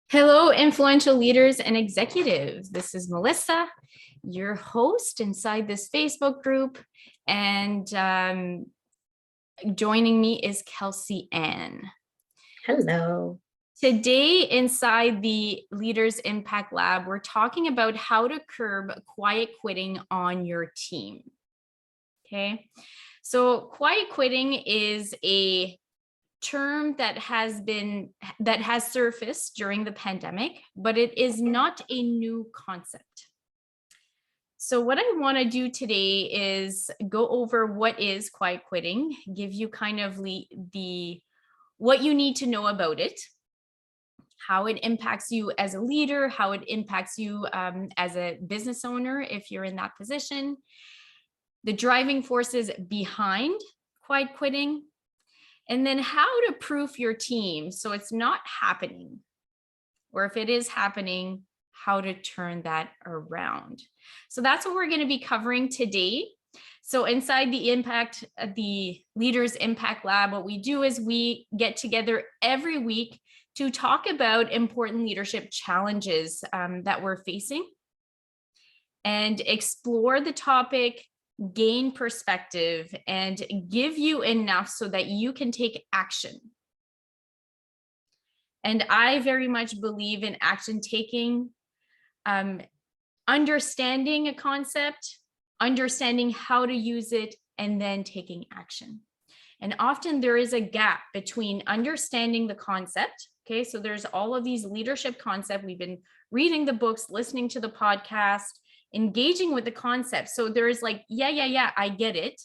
Hello, influential leaders and executives. This is Melissa, your host inside this Facebook group. And joining me is Kelsie-Ann. Hello. Today, inside the Leaders Impact Lab, we're talking about how to curb quiet quitting on your team. Okay, so quiet quitting is a term that has surfaced during the pandemic, but it is not a new concept. So what I want to do today is go over what is quiet quitting, give you kind of what you need to know about it, how it impacts you as a leader, how it impacts you as a business owner if you're in that position, the driving forces behind quiet quitting, and then how to proof your team so it's not happening, or if it is happening, how to turn that around. So that's what we're going to be covering today. So inside the Leaders Impact Lab, what we do is we get together every week to talk about important leadership challenges that we're facing and explore the topic, gain perspective, and give you enough so that you can take action. And I very much believe in action taking, understanding a concept, understanding how to use it, and then taking action. And often there is a gap between understanding the concept. Okay, so there's all of these leadership concepts. We've been reading the books, listening to the podcast, engaging with the concept. So there's like, yeah, I get it.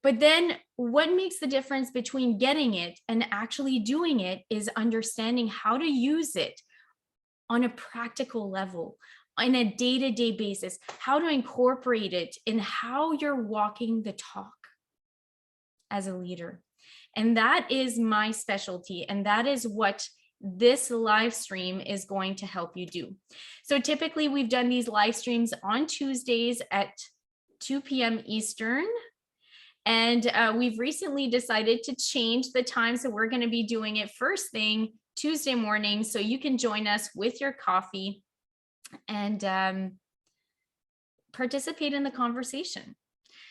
But then what makes the difference between getting it and actually doing it is understanding how to use it on a practical level, on a day-to-day basis, how to incorporate it in how you're walking the talk as a leader. And that is my specialty. And that is what this live stream is going to help you do. So typically we've done these live streams on Tuesdays at 2 p.m. Eastern. And we've recently decided to change the time. So we're going to be doing it first thing Tuesday morning. So you can join us with your coffee and participate in the conversation.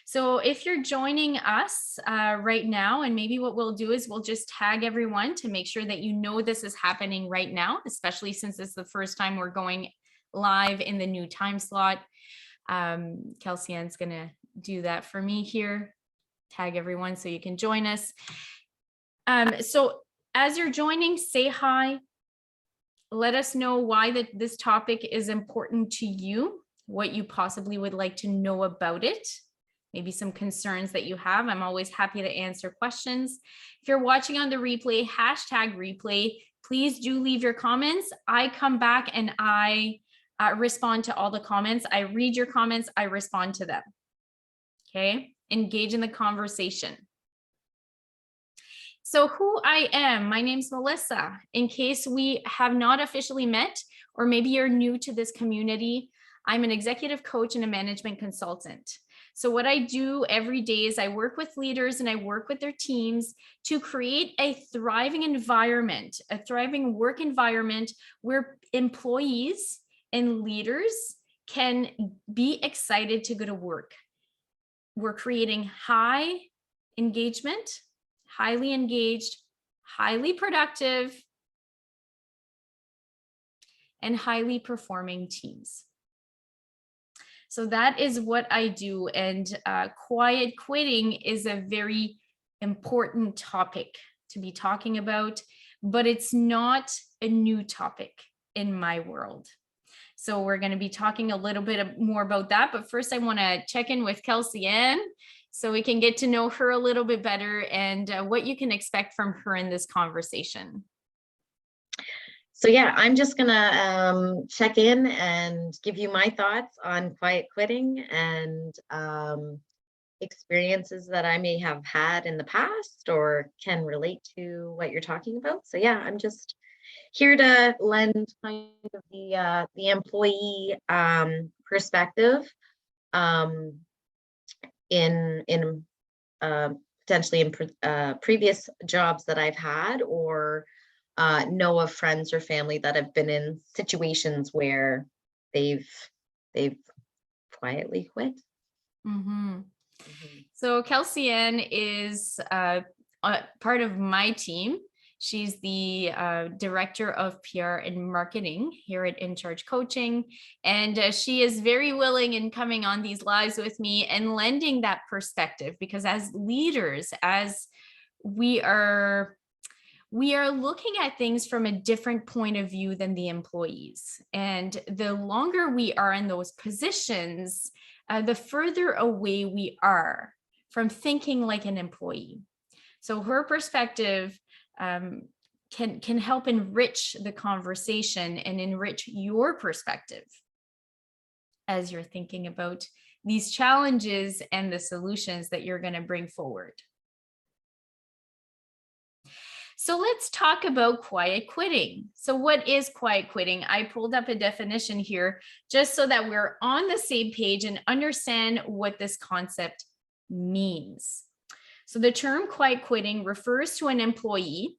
So if you're joining us right now, and maybe what we'll do is we'll just tag everyone to make sure that you know this is happening right now, especially since it's the first time we're going live in the new time slot. Kelsie-Ann's going to do that for me here. Tag everyone so you can join us. So as you're joining, say hi. Let us know why this topic is important to you, what you possibly would like to know about it. Maybe some concerns that you have. I'm always happy to answer questions. If you're watching on the replay, hashtag replay, please do leave your comments. I come back and I respond to all the comments. I read your comments, I respond to them. Okay, engage in the conversation. So who I am, my name's Melissa. In case we have not officially met, or maybe you're new to this community, I'm an executive coach and a management consultant. So what I do every day is I work with leaders and I work with their teams to create a thriving environment, a thriving work environment where employees and leaders can be excited to go to work. We're creating high engagement, highly engaged, highly productive, and highly performing teams. So that is what I do. And quiet quitting is a very important topic to be talking about, but it's not a new topic in my world. So we're going to be talking a little bit more about that. But first, I want to check in with Kelsie-Ann so we can get to know her a little bit better and what you can expect from her in this conversation. So yeah, I'm just gonna check in and give you my thoughts on quiet quitting and experiences that I may have had in the past or can relate to what you're talking about. So yeah, I'm just here to lend kind of the employee perspective in potentially in previous jobs that I've had, or know of friends or family that have been in situations where they've quietly quit. Mhm. Mhm. So Kelsie-Ann is part of my team. She's the director of PR and marketing here at In Charge Coaching. And she is very willing in coming on these lives with me and lending that perspective, because as leaders, as we are looking at things from a different point of view than the employees. And the longer we are in those positions, the further away we are from thinking like an employee. So her perspective can help enrich the conversation and enrich your perspective as you're thinking about these challenges and the solutions that you're going to bring forward. So let's talk about quiet quitting. So what is quiet quitting? I pulled up a definition here just so that we're on the same page and understand what this concept means. So the term quiet quitting refers to an employee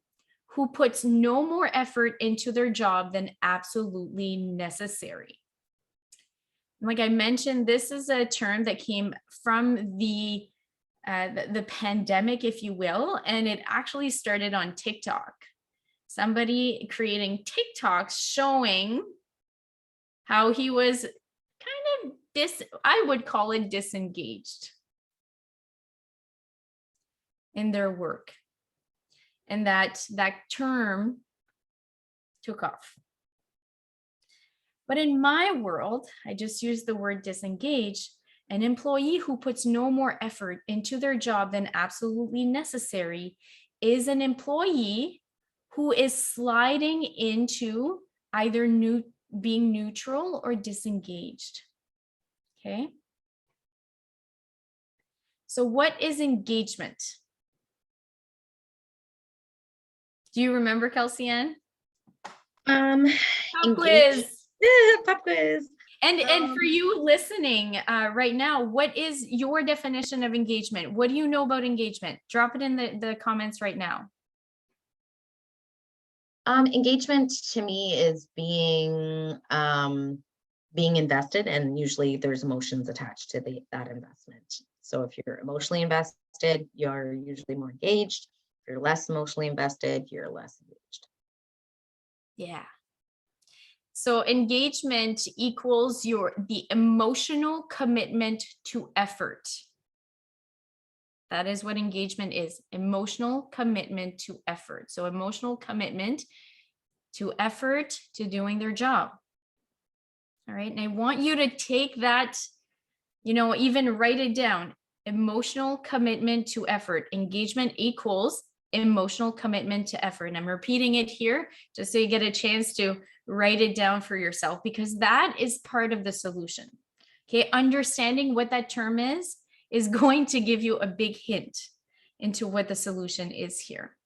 who puts no more effort into their job than absolutely necessary. Like I mentioned, this is a term that came from the pandemic, if you will, and it actually started on TikTok. Somebody creating TikToks showing how he was kind of I would call it disengaged in their work. And that term took off. But in my world, I just used the word disengaged. An employee who puts no more effort into their job than absolutely necessary is an employee who is sliding into either being neutral or disengaged. Okay. So what is engagement? Do you remember, Kelsie-Ann? Pop Engage. quiz. Pop quiz. And for you listening right now, what is your definition of engagement? What do you know about engagement? Drop it in the comments right now. Engagement to me is being invested, and usually there's emotions attached to that investment. So if you're emotionally invested, you're usually more engaged. If you're less emotionally invested, you're less engaged. Yeah. So engagement equals the emotional commitment to effort. That is what engagement is, emotional commitment to effort. So emotional commitment to effort to doing their job. All right. And I want you to take that, even write it down. Emotional commitment to effort. Engagement equals emotional commitment to effort. And I'm repeating it here just so you get a chance to write it down for yourself, because that is part of the solution. Okay. Understanding what that term is going to give you a big hint into what the solution is here.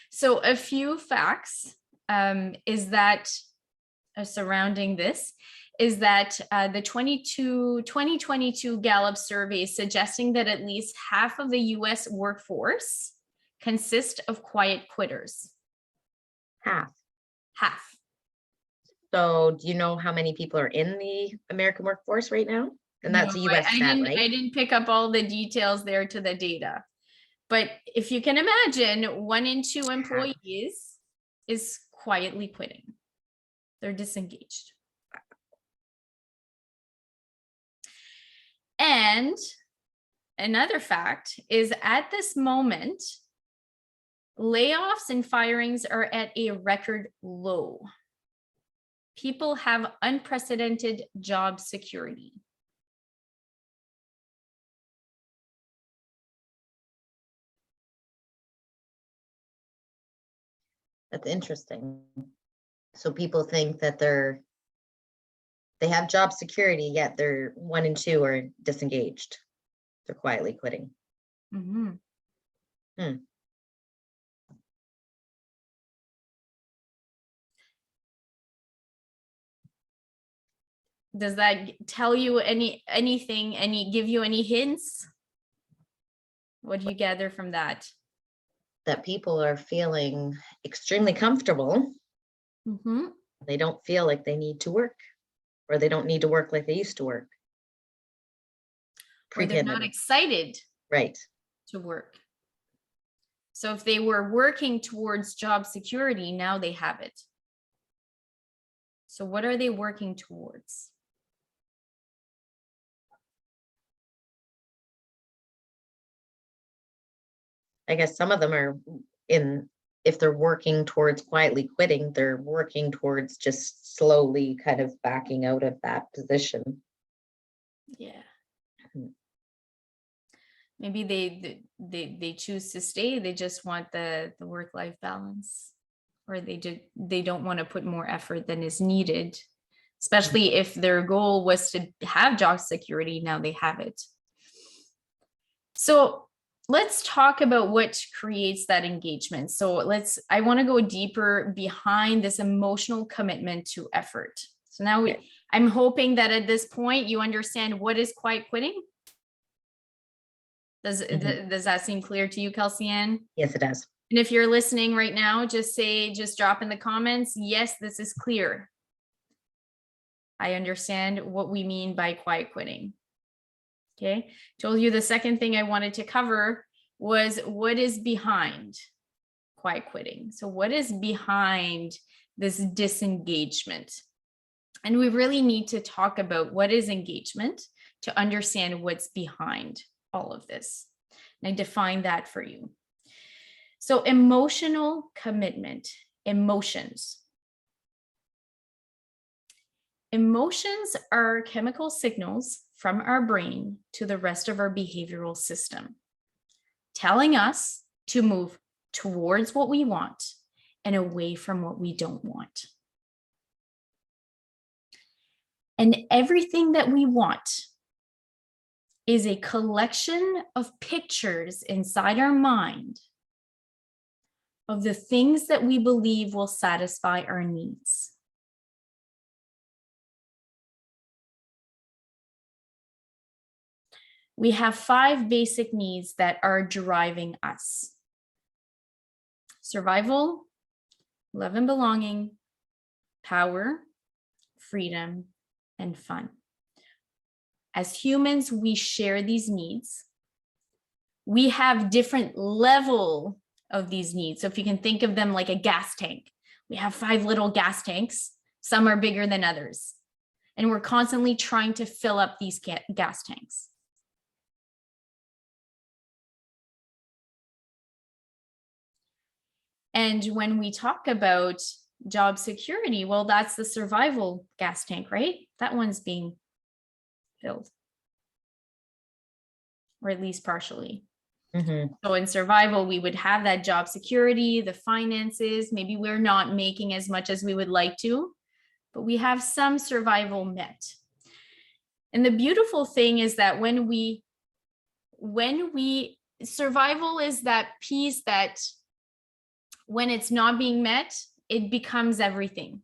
So a few facts surrounding this is that the 2022 Gallup survey is suggesting that at least half of the US workforce consists of quiet quitters. Half. So do you know how many people are in the American workforce right now? And that's a US stat, right? I didn't pick up all the details there to the data. But if you can imagine, 1 in 2 employees is quietly quitting. They're disengaged. And another fact is, at this moment, layoffs and firings are at a record low. People have unprecedented job security. That's interesting. So people think that they have job security, yet they're 1 in 2 are disengaged. They're quietly quitting. Mm-hmm. Does that tell you anything, give you any hints? What do you gather from that? that people are feeling extremely comfortable. Mhm. They don't feel like they need to work, or they don't need to work like they used to work Or they're not pre-pandemic. excited Right. to work. So if they were working towards job security, now they have it. So what are they working towards? I guess some of them are if they're working towards quietly quitting, they're working towards just slowly kind of backing out of that position. Yeah. Mhm. Maybe they choose to stay. They just want the work-life balance, or they don't want to put more effort than is needed, especially if their goal was to have job security. Now they have it. So let's talk about what creates that engagement. So I want to go deeper behind this emotional commitment to effort. So now Okay. I'm hoping that at this point you understand what is quiet quitting. Does that seem clear to you, Kelsie-Ann? Yes, it does. And if you're listening right now, just drop in the comments, yes, this is clear. I understand what we mean by quiet quitting. Okay, told you the second thing I wanted to cover was what is behind quiet quitting. So what is behind this disengagement? And we really need to talk about what is engagement to understand what's behind all of this. And I define that for you. So emotional commitment, emotions. Emotions are chemical signals from our brain to the rest of our behavioral system, telling us to move towards what we want and away from what we don't want. And everything that we want is a collection of pictures inside our mind of the things that we believe will satisfy our needs. We have 5 basic needs that are driving us: survival, love and belonging, power, freedom, and fun. As humans, we share these needs. We have different level of these needs. So if you can think of them like a gas tank, we have 5 little gas tanks. Some are bigger than others. And we're constantly trying to fill up these gas tanks. And when we talk about job security, well, that's the survival gas tank, right? That one's being filled, or at least partially. So in survival, we would have that job security, the finances. Maybe we're not making as much as we would like to, but we have some survival met. And the beautiful thing is that when we survival is that piece that when it's not being met, it becomes everything.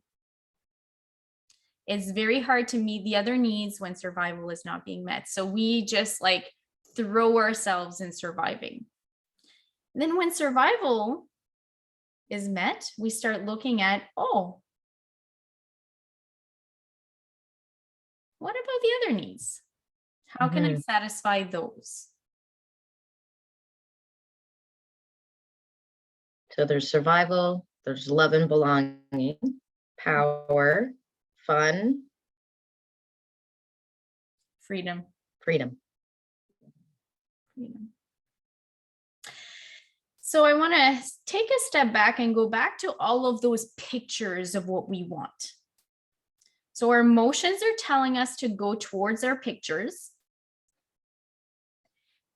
It's very hard to meet the other needs when survival is not being met. So we just like throw ourselves in surviving. And then when survival is met, we start looking at, oh, what about the other needs? How can I satisfy those? So there's survival, there's love and belonging, power, fun, Freedom. freedom. So I want to take a step back and go back to all of those pictures of what we want. So our emotions are telling us to go towards our pictures.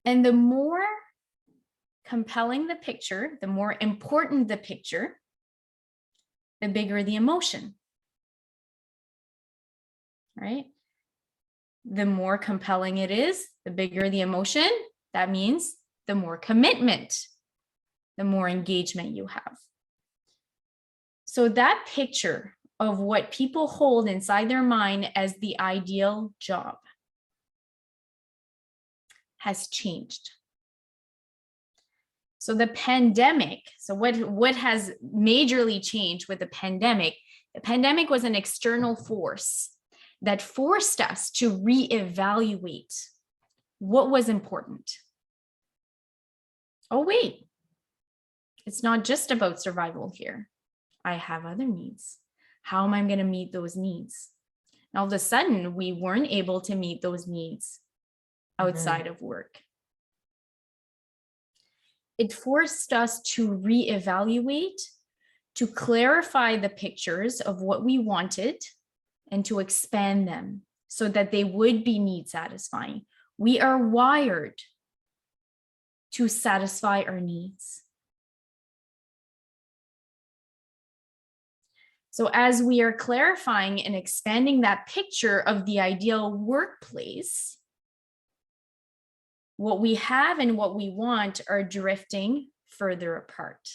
And the more compelling the picture, the more important the picture, the bigger the emotion, right? The more compelling it is, the bigger the emotion. That means the more commitment, the more engagement you have. So that picture of what people hold inside their mind as the ideal job has changed. So the pandemic, so what has majorly changed with the pandemic? The pandemic was an external force that forced us to reevaluate what was important. Oh, wait, it's not just about survival here. I have other needs. How am I going to meet those needs? And all of a sudden, we weren't able to meet those needs outside of work. It forced us to reevaluate, to clarify the pictures of what we wanted, and to expand them so that they would be need satisfying. We are wired to satisfy our needs. So as we are clarifying and expanding that picture of the ideal workplace, what we have and what we want are drifting further apart.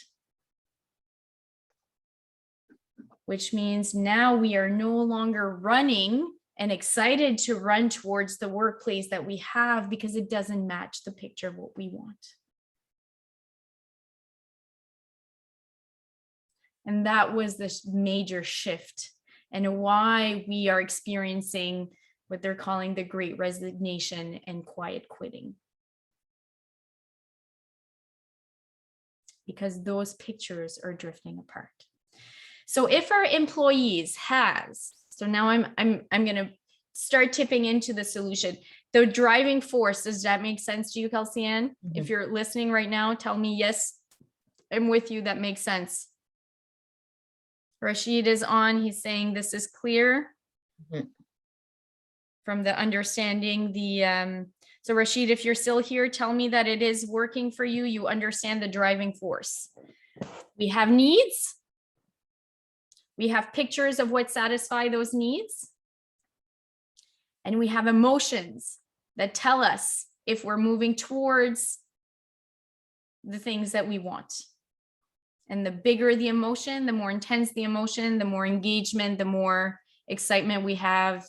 Which means now we are no longer running and excited to run towards the workplace that we have because it doesn't match the picture of what we want. And that was this major shift and why we are experiencing what they're calling the Great Resignation and quiet quitting. Because those pictures are drifting apart. So if our employees so now I'm going to start tipping into the solution. The driving force, does that make sense to you, Kelsie-Ann? Mm-hmm. If you're listening right now, tell me, yes, I'm with you. That makes sense. Rashid is on. He's saying this is clear from the understanding so Rashid, if you're still here, tell me that it is working for you. You understand the driving force. We have needs. We have pictures of what satisfy those needs. And we have emotions that tell us if we're moving towards the things that we want. And the bigger the emotion, the more intense the emotion, the more engagement, the more excitement we have.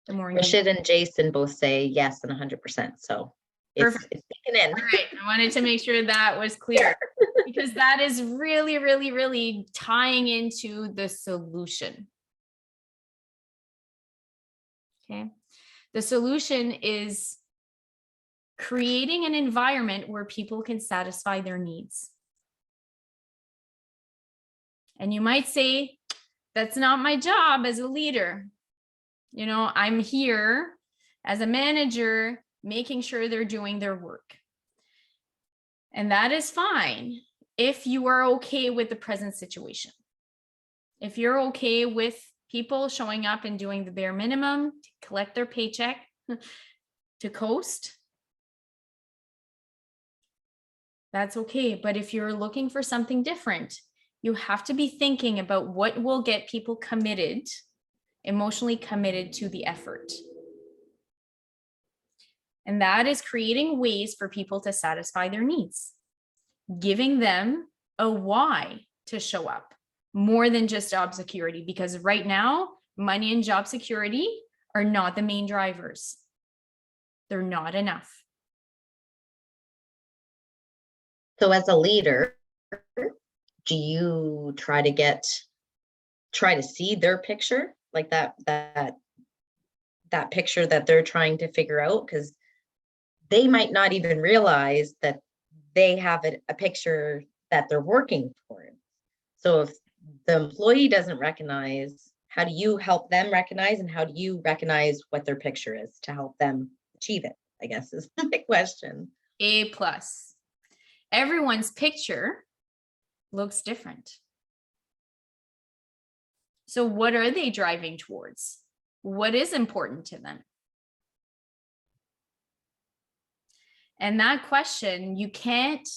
The more Rashid and Jason both say yes and 100%. So it's taken in. All right. I wanted to make sure that was clear because that is really, really, really tying into the solution. Okay. The solution is creating an environment where people can satisfy their needs. And you might say, that's not my job as a leader. You know, I'm here as a manager, making sure they're doing their work. And that is fine if you are okay with the present situation. If you're okay with people showing up and doing the bare minimum to collect their paycheck, to coast, that's okay. But if you're looking for something different, you have to be thinking about what will get people committed, emotionally committed to the effort. And that is creating ways for people to satisfy their needs, giving them a why to show up more than just job security, because right now, money and job security are not the main drivers. They're not enough. So as a leader, do you try to see their picture, like that picture that they're trying to figure out? Because they might not even realize that they have a picture that they're working towards. So if the employee doesn't recognize, how do you help them recognize, and how do you recognize what their picture is to help them achieve it, I guess is my question. A+. Everyone's picture looks different. So what are they driving towards? What is important to them? And that question you can't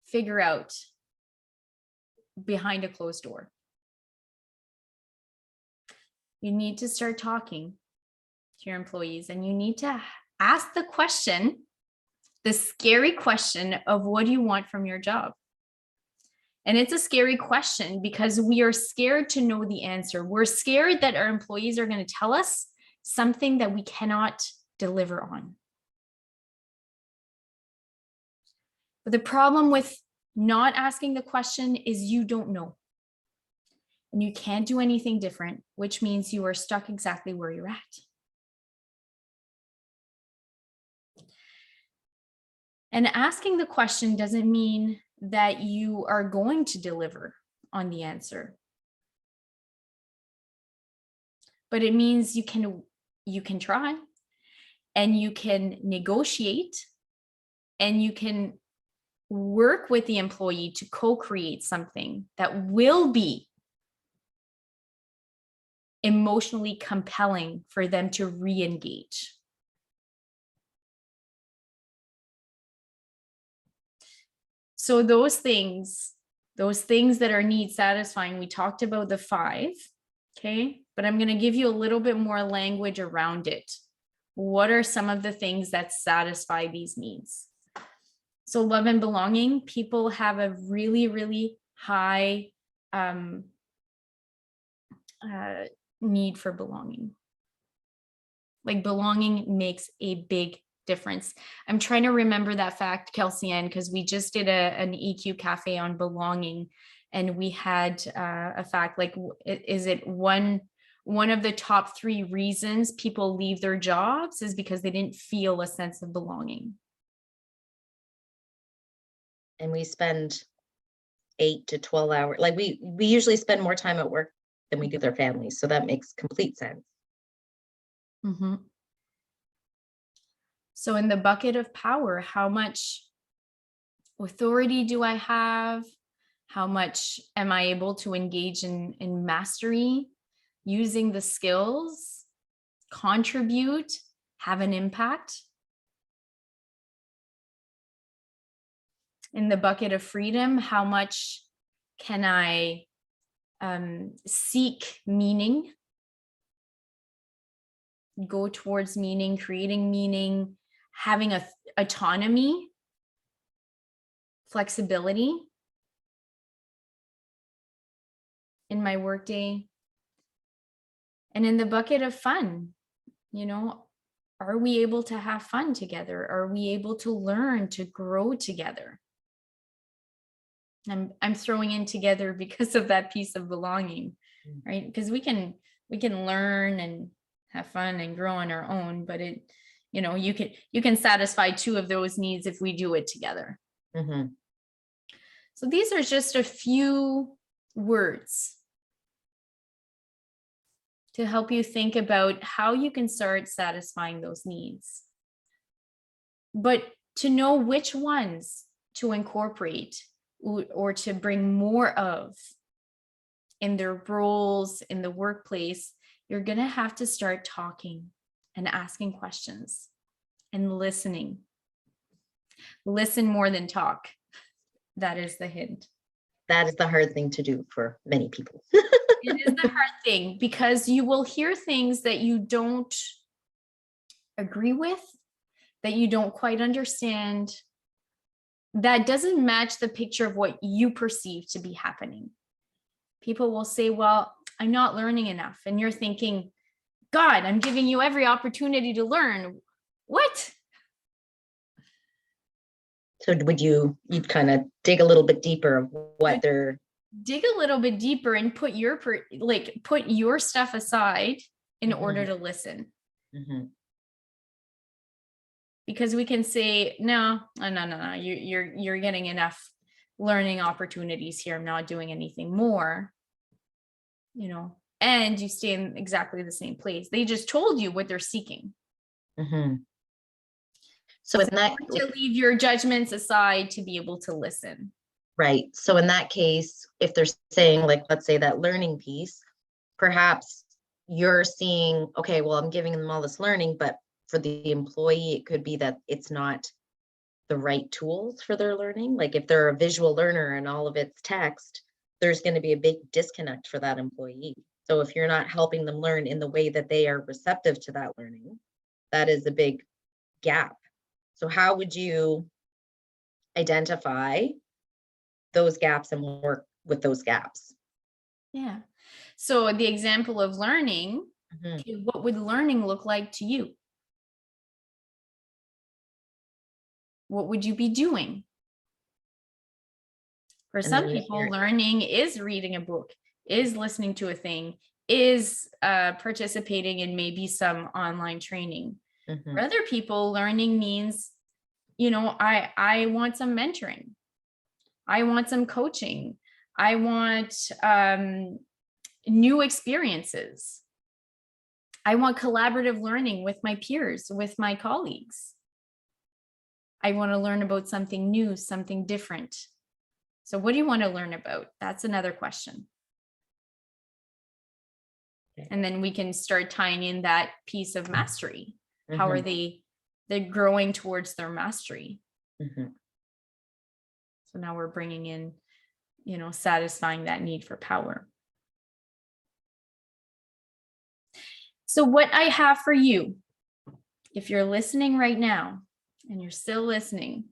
figure out behind a closed door. You need to start talking to your employees, and you need to ask the question, the scary question of what do you want from your job? And it's a scary question because we are scared to know the answer. We're scared that our employees are going to tell us something that we cannot deliver on. But the problem with not asking the question is you don't know. And you can't do anything different, which means you are stuck exactly where you're at. And asking the question doesn't mean that you are going to deliver on the answer. But it means you can try, and you can negotiate, and you can work with the employee to co-create something that will be emotionally compelling for them to re-engage. So those things that are need satisfying, we talked about the 5, okay? But I'm going to give you a little bit more language around it. What are some of the things that satisfy these needs? So love and belonging, people have a really, really high need for belonging. Like belonging makes a big difference. I'm trying to remember that fact, Kelsie-Ann, because we just did an EQ cafe on belonging, and we had a fact like, is it one of the top 3 reasons people leave their jobs is because they didn't feel a sense of belonging. And we spend 8 to 12 hours. Like we usually spend more time at work than we do with our families. So that makes complete sense. Mm-hmm. So in the bucket of power, how much authority do I have? How much am I able to engage in mastery, using the skills, contribute, have an impact? In the bucket of freedom, how much can I seek meaning, go towards meaning, creating meaning, having autonomy, flexibility in my workday? And in the bucket of fun, are we able to have fun together? Are we able to learn, to grow together? I'm throwing in together because of that piece of belonging, right? Because we can learn and have fun and grow on our own, but you can satisfy 2 of those needs if we do it together. Mm-hmm. So these are just a few words to help you think about how you can start satisfying those needs, but to know which ones to incorporate or to bring more of in their roles in the workplace. You're going to have to start talking and asking questions and listening. Listen more than talk. That is the hint. That is the hard thing to do for many people. It is the hard thing, because you will hear things that you don't agree with, that you don't quite understand, that doesn't match the picture of what you perceive to be happening. People will say, well, I'm not learning enough. And you're thinking, God, I'm giving you every opportunity to learn. What? So you'd kind of dig a little bit deeper of what they're... Dig a little bit deeper and put your stuff aside in Mm-hmm. order to listen. Mm-hmm. Because we can say, no, you're getting enough learning opportunities here. I'm not doing anything more, and you stay in exactly the same place. They just told you what they're seeking. Mm-hmm. So in that, to leave your judgments aside to be able to listen. Right. So in that case, if they're saying, like, let's say that learning piece, perhaps you're seeing, okay, well, I'm giving them all this learning, but for the employee, it could be that it's not the right tools for their learning. Like if they're a visual learner and all of it's text, there's going to be a big disconnect for that employee. So if you're not helping them learn in the way that they are receptive to that learning, that is a big gap. So how would you identify those gaps and work with those gaps? Yeah. So the example of learning, Mm-hmm. okay, what would learning look like to you? What would you be doing? For And some then you people, hear, learning is reading a book, is listening to a thing, is participating in maybe some online training. For mhm, other people, learning means, I want some mentoring. I want some coaching. I want new experiences. I want collaborative learning with my peers, with my colleagues. I want to learn about something new, something different. So what do you want to learn about? That's another question. okay, And then we can start tying in that piece of mastery. How are mhm, they're growing towards their mastery? mhm. So now we're bringing in, satisfying that need for power. So what I have for you, if you're listening right now and you're still listening,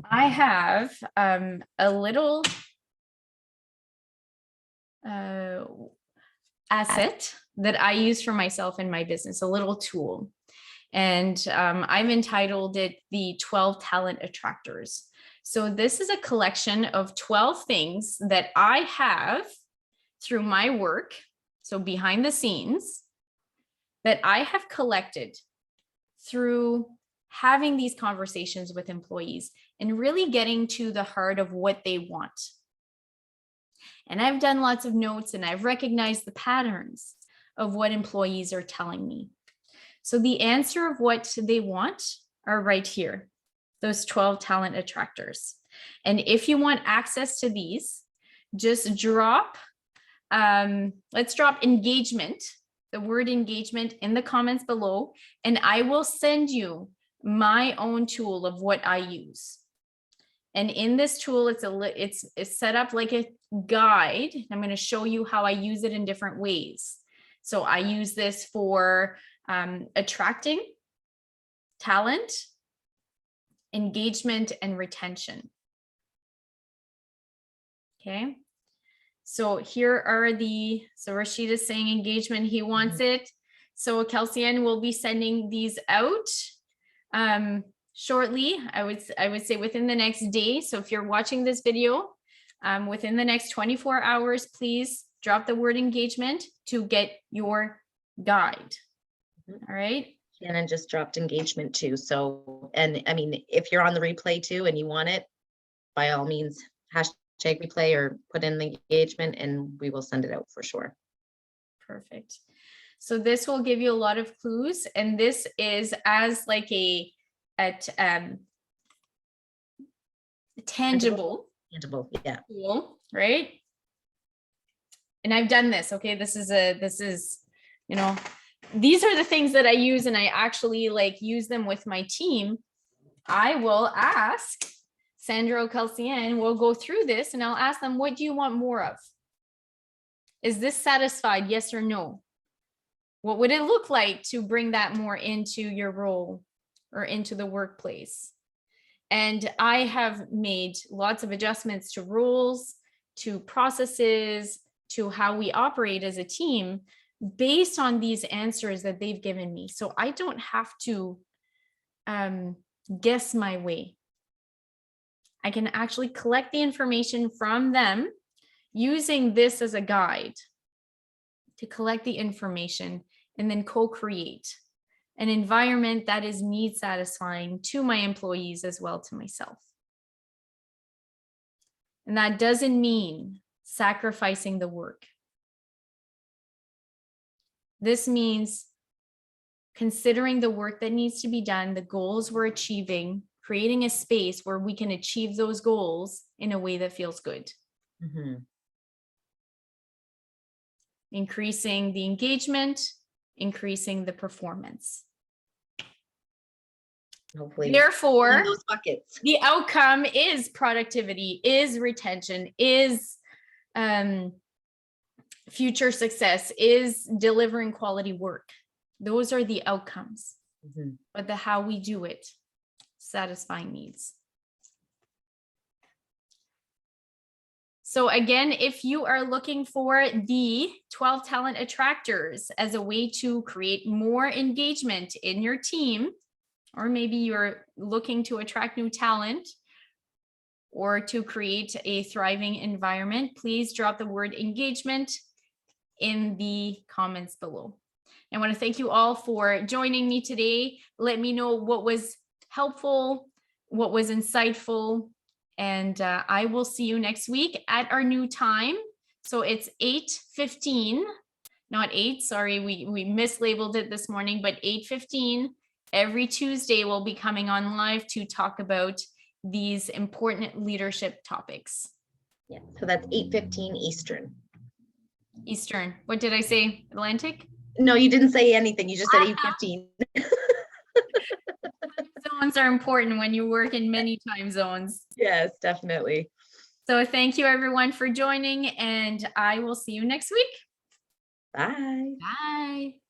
I have a little asset that I use for myself in my business, a little tool. And I've entitled it the 12 Talent Attractors. So this is a collection of 12 things that I have through my work, so behind the scenes, that I have collected through having these conversations with employees and really getting to the heart of what they want. And I've done lots of notes and I've recognized the patterns of what employees are telling me. So the answer of what they want are right here, those 12 talent attractors. And if you want access to these, just drop, let's drop engagement, the word engagement, in the comments below, and I will send you my own tool of what I use. And in this tool, it's set up like a guide. I'm going to show you how I use it in different ways. So I use this for attracting talent, engagement, and retention. Okay. So here are so Rashid is saying engagement, he wants it. So Kelsie-Ann will be sending these out shortly. I would say within the next day. So if you're watching this video, within the next 24 hours, please drop the word engagement to get your guide. All right. Shannon just dropped engagement too. So, and I mean, if you're on the replay too and you want it, by all means, hashtag replay or put in the engagement and we will send it out for sure. Perfect. So this will give you a lot of clues, and this is as like a tangible Yeah. tool, right? And I've done this. Okay, this is these are the things that I use, and I actually like use them with my team. I will ask Sandra or Kelsie-Ann, we'll go through this and I'll ask them, what do you want more of? Is this satisfied? Yes or no? What would it look like to bring that more into your role or into the workplace? And I have made lots of adjustments to rules, to processes, to how we operate as a team based on these answers that they've given me. So I don't have to guess my way. I can actually collect the information from them using this as a guide to collect the information and then co-create an environment that is need satisfying to my employees as well to myself. And that doesn't mean sacrificing the work. This means considering the work that needs to be done, the goals we're achieving, creating a space where we can achieve those goals in a way that feels good. Mm-hmm. Increasing the engagement, increasing the performance. Hopefully, therefore, those buckets. The outcome is productivity, is retention, is future success, is delivering quality work. Those are the outcomes, but the how we do it, satisfying needs. So again, if you are looking for the 12 talent attractors as a way to create more engagement in your team, or maybe you're looking to attract new talent, or to create a thriving environment, please drop the word engagement in the comments below. I want to thank you all for joining me today. Let me know what was helpful, what was insightful, and I will see you next week at our new time. So it's 8:15, not 8, sorry, we mislabeled it this morning, but 8:15 every Tuesday we'll be coming on live to talk about these important leadership topics. Yeah, so that's 8:15 Eastern. Eastern. What did I say? Atlantic? No, you didn't say anything. You just said 8:15. Zones are important when you work in many time zones. Yes, definitely. So thank you everyone for joining, and I will see you next week. Bye. Bye.